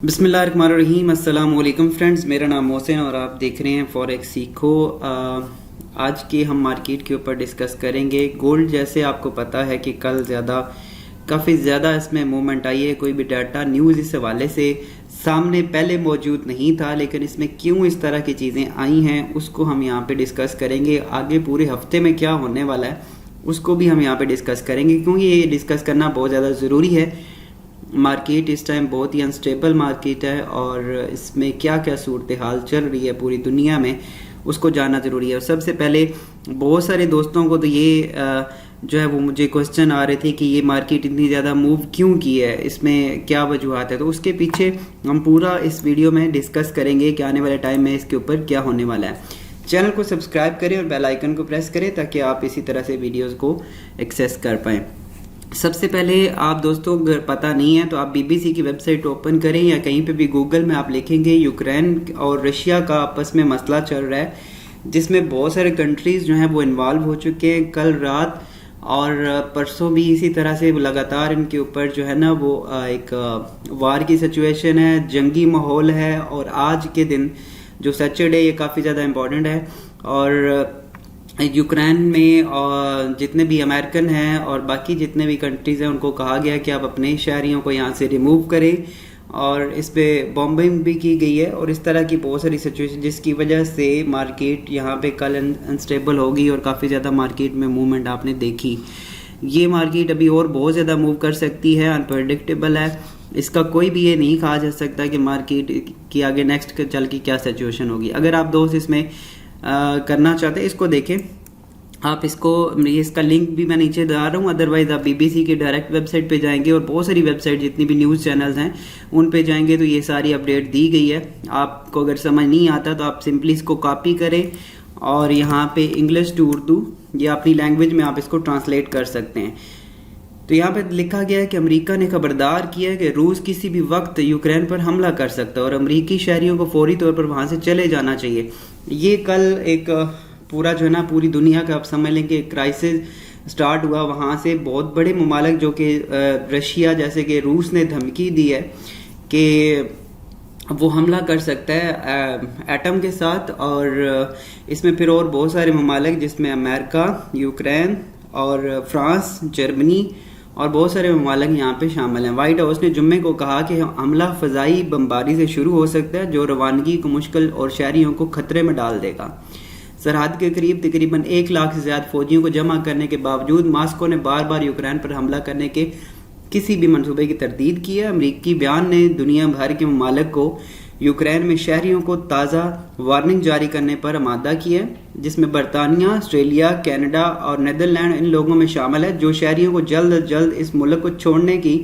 बिस्मिल्लाहिर्रहमानिर्रहीम। अस्सलाम वालेकुम फ्रेंड्स, मेरा नाम मोहसिन और आप देख रहे हैं फॉरेक्स सीखो। आज के हम मार्केट के ऊपर डिस्कस करेंगे। गोल्ड जैसे आपको पता है कि कल काफ़ी ज़्यादा इसमें मूवमेंट आई है। कोई भी डाटा न्यूज़ इस हवाले से सामने पहले मौजूद नहीं था, लेकिन इसमें क्यों इस तरह की चीज़ें आई हैं उसको हम यहाँ पे डिस्कस करेंगे। आगे पूरे हफ्ते में क्या होने वाला है उसको भी हम यहाँ पे डिस्कस करेंगे, क्योंकि ये डिस्कस करना बहुत ज़्यादा ज़रूरी है। मार्केट इस टाइम बहुत ही अनस्टेबल मार्केट है और इसमें क्या क्या सूरत हाल चल रही है पूरी दुनिया में उसको जानना ज़रूरी है। और सबसे पहले बहुत सारे दोस्तों को तो ये जो है वो मुझे क्वेश्चन आ रहे थे कि ये मार्केट इतनी ज़्यादा मूव क्यों की है, इसमें क्या वजूहत है। तो उसके पीछे हम पूरा इस वीडियो में डिस्कस करेंगे कि आने वाले टाइम में इसके ऊपर क्या होने वाला है। चैनल को सब्सक्राइब करें और बेल आइकन को प्रेस करें ताकि आप इसी तरह से वीडियोज़ को एक्सेस कर पाएँ। सबसे पहले आप दोस्तों अगर पता नहीं है तो आप बीबीसी की वेबसाइट ओपन करें या कहीं पे भी गूगल में आप लिखेंगे यूक्रेन और रशिया का आपस में मसला चल रहा है, जिसमें बहुत सारे कंट्रीज़ जो हैं वो इन्वॉल्व हो चुके हैं। कल रात और परसों भी इसी तरह से लगातार इनके ऊपर जो है ना वो एक वार की सिचुएशन है, जंगी माहौल है। और आज के दिन जो सैटरडे ये काफ़ी ज़्यादा इम्पोर्टेंट है और यूक्रेन में और जितने भी अमेरिकन हैं और बाकी जितने भी कंट्रीज़ हैं उनको कहा गया कि आप अपने शहरियों को यहाँ से रिमूव करें, और इस पे बॉम्बिंग भी की गई है और इस तरह की बहुत सारी सिचुएशन जिसकी वजह से मार्केट यहाँ पे कल अनस्टेबल होगी और काफ़ी ज़्यादा मार्केट में मूवमेंट आपने देखी। ये मार्केट अभी और बहुत ज़्यादा मूव कर सकती है, अनप्रेडिक्टेबल है। इसका कोई भी ये नहीं कहा जा सकता कि मार्केट की आगे नेक्स्ट चल के क्या सिचुएशन होगी। अगर आप दोस्त इसमें करना चाहते हैं इसको देखें, आप इसका लिंक भी मैं नीचे डाल रहा हूँ। अदरवाइज आप बीबीसी के डायरेक्ट वेबसाइट पे जाएंगे और बहुत सारी वेबसाइट जितनी भी न्यूज़ चैनल्स हैं उन पे जाएंगे तो ये सारी अपडेट दी गई है। आपको अगर समझ नहीं आता तो आप सिंपली इसको कॉपी करें और यहाँ पे इंग्लिश टू उर्दू या अपनी लैंग्वेज में आप इसको ट्रांसलेट कर सकते हैं। तो यहाँ पे लिखा गया है कि अमेरिका ने खबरदार किया है कि रूस किसी भी वक्त यूक्रेन पर हमला कर सकता है और अमेरिकी शहरियों को फौरी तौर पर वहाँ से चले जाना चाहिए। ये कल एक पूरा जो है ना पूरी दुनिया का आप समझ लें कि क्राइसिस स्टार्ट हुआ। वहाँ से बहुत बड़े ममालिक जो कि रशिया जैसे कि रूस ने धमकी दी है कि वो हमला कर सकता है एटम के साथ। और इसमें फिर और बहुत सारे ममालिक जिसमें अमेरिका, यूक्रेन और फ्रांस, जर्मनी और बहुत सारे ममालिक यहाँ पे शामिल हैं। वाइट हाउस ने जुम्मे को कहा कि हमला फ़ज़ाई बमबारी से शुरू हो सकता है जो रवानगी को मुश्किल और शहरियों को खतरे में डाल देगा। सरहद के करीब तकरीबन 1 लाख से ज़्यादा फौजियों को जमा करने के बावजूद मॉस्को ने बार बार यूक्रेन पर हमला करने के किसी भी मंसूबे की तरदीद की है। अमरीकी बयान ने दुनिया भर के ममालिक को यूक्रेन में शहरियों को ताज़ा वार्निंग जारी करने पर आमादा किया है, जिसमें बरतानिया, ऑस्ट्रेलिया, कनाडा और नीदरलैंड इन लोगों में शामिल है जो शहरियों को जल्द अज जल्द इस मुल्क को छोड़ने की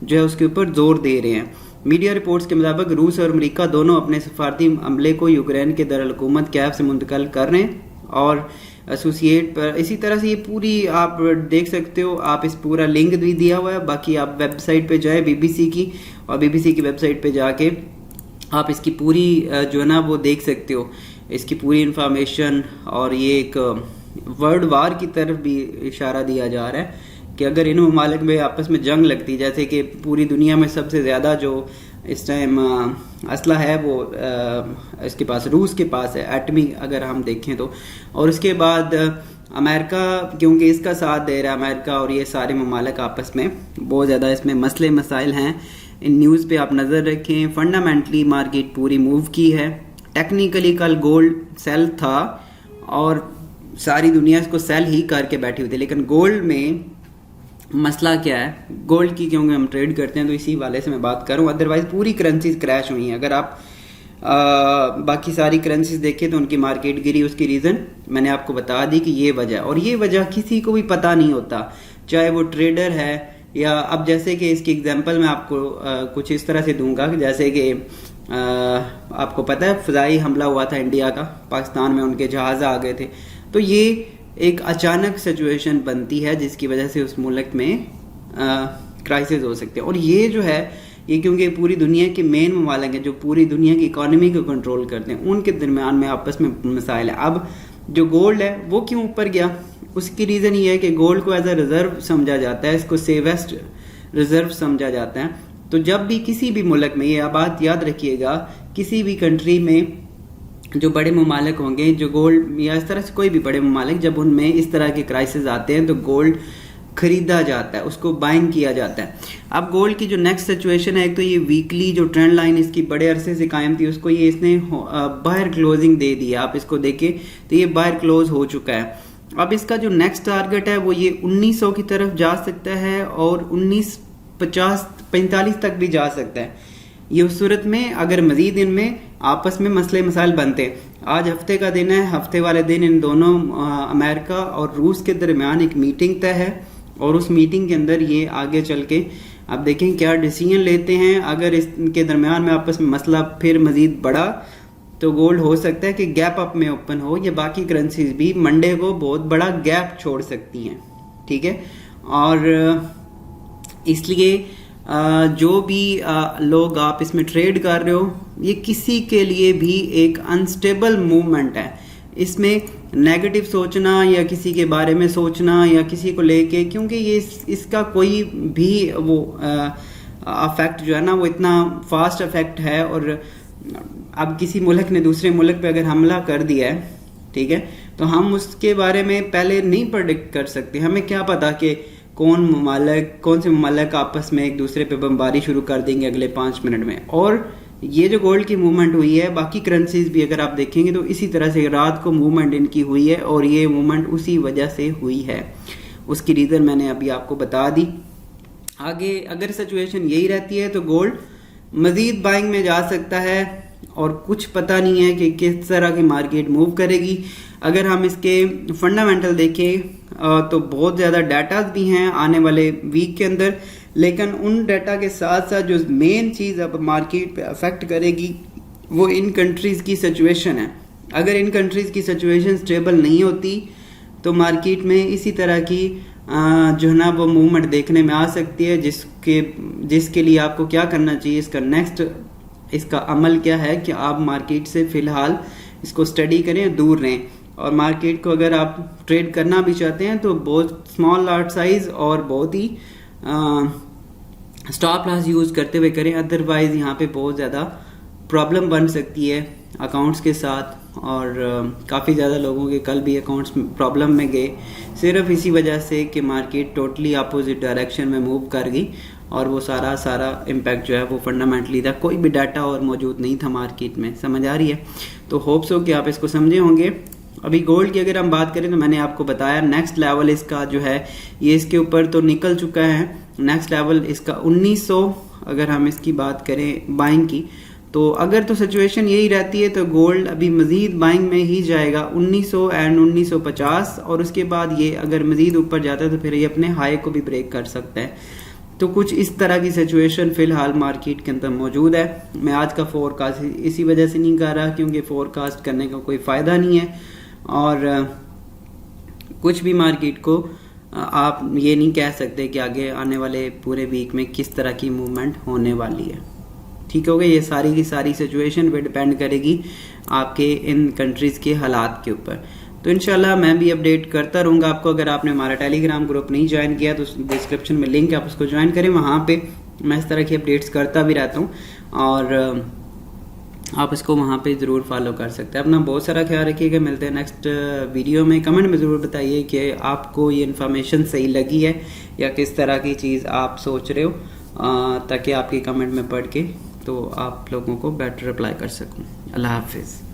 जो है उसके ऊपर जोर दे रहे हैं। मीडिया रिपोर्ट्स के मुताबिक रूस और अमेरिका दोनों अपने सफारती अमले को यूक्रेन के दारुल-हुकूमत कैफ से मुंतकिल कर रहे हैं और एसोसिएट पर इसी तरह से ये पूरी आप देख सकते हो। आप इस पूरा लिंक भी दिया हुआ है। बाकी आप वेबसाइट पे जाए बीबीसी की, और बीबीसी की वेबसाइट पे जाके आप इसकी पूरी जो है ना वो देख सकते हो, इसकी पूरी इंफॉर्मेशन। और ये एक वर्ल्ड वार की तरफ भी इशारा दिया जा रहा है कि अगर इन ममालिक में आपस में जंग लगती, जैसे कि पूरी दुनिया में सबसे ज़्यादा जो इस टाइम असला है वो इसके पास रूस के पास है, एटमी अगर हम देखें तो। और उसके बाद अमेरिका क्योंकि इसका साथ दे रहा है, अमेरिका और ये सारे ममालिक आपस में बहुत ज़्यादा इसमें मसले मसाइल हैं। इन न्यूज़ पे आप नज़र रखें। फंडामेंटली मार्केट पूरी मूव की है। टेक्निकली कल गोल्ड सेल था और सारी दुनिया इसको सेल ही करके बैठी हुई थी, लेकिन गोल्ड में मसला क्या है, गोल्ड की क्योंकि हम ट्रेड करते हैं तो इसी वाले से मैं बात करूं। अदरवाइज पूरी करेंसीज क्रैश हुई हैं। अगर आप बाकी सारी करेंसीज देखें तो उनकी मार्केट गिरी। उसकी रीज़न मैंने आपको बता दी कि ये वजह, और ये वजह किसी को भी पता नहीं होता, चाहे वो ट्रेडर है या अब जैसे कि इसकी एग्जांपल मैं आपको कुछ इस तरह से दूंगा कि जैसे कि आपको पता है फ़ज़ाई हमला हुआ था इंडिया का, पाकिस्तान में उनके जहाज़ आ गए थे। तो ये एक अचानक सिचुएशन बनती है जिसकी वजह से उस मुल्क में क्राइसिस हो सकते हैं। और ये जो है ये क्योंकि पूरी दुनिया के मेन ममालिक हैं जो पूरी दुनिया की इकॉनमी को कंट्रोल करते हैं, उनके दरमियान में आपस में मसाइल है। अब जो गोल्ड है वो क्यों ऊपर गया, उसकी रीज़न ये है कि गोल्ड को एज अ रिज़र्व समझा जाता है, इसको सेवेस्ट रिज़र्व समझा जाता है। تو جب بھی کسی بھی ملک میں، یہ بات یاد رکھیے گا، کسی بھی کنٹری میں جو بڑے ممالک ہوں گے، جو گولڈ یا اس طرح سے کوئی بھی بڑے ممالک، جب ان میں اس طرح کے کرائسس آتے ہیں تو گولڈ خریدا جاتا ہے، اس کو بائنگ کیا جاتا ہے. اب گولڈ کی جو نیکسٹ سچویشن ہے، ایک تو یہ ویکلی جو ٹرینڈ لائن اس کی بڑے عرصے سے قائم تھی، اس کو یہ اس نے باہر کلوزنگ دے دیا. آپ اس کو دیکھیں تو یہ باہر کلوز ہو چکا ہے. اب اس کا جو نیکسٹ ٹارگٹ ہے وہ یہ 1900 کی طرف جا سکتا ہے اور 1945 تک بھی جا سکتا ہے. یہ اس صورت میں اگر مزید ان میں آپس میں مسئلے مسائل بنتے. آج ہفتے کا دن ہے، ہفتے والے دن ان دونوں امریکہ اور روس کے درمیان ایک میٹنگ طے ہے، اور اس میٹنگ کے اندر یہ آگے چل کے اب دیکھیں کیا ڈیسیژن لیتے ہیں. اگر اس کے درمیان میں آپس میں مسئلہ پھر مزید بڑھا تو گولڈ ہو سکتا ہے کہ گیپ اپ میں اوپن ہو، یا باقی کرنسیز بھی منڈے کو بہت بڑا گیپ چھوڑ سکتی ہیں. ٹھیک ہے، اور اس لیے جو بھی لوگ آپ اس میں ٹریڈ کر رہے ہو، یہ کسی کے لیے بھی ایک انسٹیبل موومنٹ ہے. اس میں نیگیٹو سوچنا یا کسی کے بارے میں سوچنا یا کسی کو لے کے، کیونکہ یہ اس کا کوئی بھی وہ افیکٹ جو ہے نا وہ اتنا فاسٹ افیکٹ ہے. اور اب کسی ملک نے دوسرے ملک پہ اگر حملہ کر دیا ہے، ٹھیک ہے، تو ہم اس کے بارے میں پہلے نہیں پرڈکٹ کر سکتے. ہمیں کیا پتا کہ کون سے ممالک آپس میں ایک دوسرے پہ بمباری شروع کر دیں گے اگلے 5 منٹ میں. اور یہ جو گولڈ کی موومنٹ ہوئی ہے، باقی کرنسیز بھی اگر آپ دیکھیں گے تو اسی طرح سے رات کو موومنٹ ان کی ہوئی ہے، اور یہ موومنٹ اسی وجہ سے ہوئی ہے. اس کی ریزن میں نے ابھی آپ کو بتا دی. آگے اگر سچویشن یہی رہتی ہے تو گولڈ مزید بائنگ میں جا سکتا ہے، اور کچھ پتہ نہیں ہے کہ کس طرح کی مارکیٹ موو کرے گی. اگر ہم اس کے فنڈامنٹل دیکھیں تو بہت زیادہ ڈیٹاز بھی ہیں آنے والے ویک کے اندر، لیکن ان ڈیٹا کے ساتھ ساتھ جو مین چیز اب مارکیٹ پہ افیکٹ کرے گی وہ ان کنٹریز کی سچویشن ہے. اگر ان کنٹریز کی سچویشن سٹیبل نہیں ہوتی تو مارکیٹ میں اسی طرح کی جو ہے نا وہ موومنٹ دیکھنے میں آ سکتی ہے، جس کے لیے آپ کو کیا کرنا چاہیے. اس کا نیکسٹ اس کا عمل کیا ہے کہ آپ مارکیٹ سے فی الحال اس کو اسٹڈی کریں، دور رہیں. اور مارکیٹ کو اگر آپ ٹریڈ کرنا بھی چاہتے ہیں تو بہت اسمال لاٹ سائز اور بہت ہی اسٹاپ لاس یوز کرتے ہوئے کریں. ادروائز یہاں پہ بہت زیادہ پرابلم بن سکتی ہے اکاؤنٹس کے ساتھ، اور کافی زیادہ لوگوں کے کل بھی اکاؤنٹس پرابلم میں گئے صرف اسی وجہ سے کہ مارکیٹ ٹوٹلی اپوزٹ ڈائریکشن میں موو کر گئی، اور وہ سارا امپیکٹ جو ہے وہ فنڈامنٹلی تھا. کوئی بھی ڈاٹا اور موجود نہیں تھا مارکیٹ میں. سمجھ آ رہی ہے؟ تو ہوپس ہو کہ آپ اس کو سمجھے ہوں گے. ابھی گولڈ کی اگر ہم بات کریں تو میں نے آپ کو بتایا نیکسٹ لیول اس کا جو ہے یہ اس کے اوپر تو نکل چکا ہے. نیکسٹ لیول اس کا 1900 اگر ہم اس کی بات کریں بائنگ کی، تو اگر تو سچویشن یہی رہتی ہے تو گولڈ ابھی مزید بائنگ میں ہی جائے گا 1900 اینڈ 1950، اور اس کے بعد یہ اگر مزید اوپر جاتا ہے تو پھر یہ اپنے ہائی کو بھی بریک کر سکتا ہے. تو کچھ اس طرح کی سچویشن فی الحال مارکیٹ کے اندر موجود ہے. میں آج کا فور کاسٹ اسی وجہ سے نہیں کر رہا کیونکہ فور کاسٹ کرنے کا کوئی فائدہ نہیں ہے، اور کچھ بھی مارکیٹ کو آپ یہ نہیں کہہ سکتے کہ آگے آنے والے پورے ویک میں کس طرح کی موومنٹ ہونے والی ہے. ٹھیک ہوگا؟ یہ ساری کی ساری سچویشن پہ ڈپینڈ کرے گی آپ کے ان کنٹریز کے حالات کے اوپر. تو انشاءاللہ میں بھی اپڈیٹ کرتا رہوں گا آپ کو. اگر آپ نے ہمارا ٹیلی گرام گروپ نہیں جوائن کیا تو ڈسکرپشن میں لنک ہے، آپ اس کو جوائن کریں. وہاں پہ میں اس طرح کی اپڈیٹس کرتا بھی رہتا ہوں، اور آپ اس کو وہاں پہ ضرور فالو کر سکتے ہیں. اپنا بہت سارا خیال رکھیے گا. ملتے ہیں نیکسٹ ویڈیو میں. کمنٹ میں ضرور بتائیے کہ آپ کو یہ انفارمیشن صحیح لگی ہے یا کس طرح کی چیز آپ سوچ رہے ہو، تاکہ آپ کی کمنٹ میں پڑھ کے تو آپ لوگوں کو بیٹر رپلائی کر سکوں. اللہ حافظ.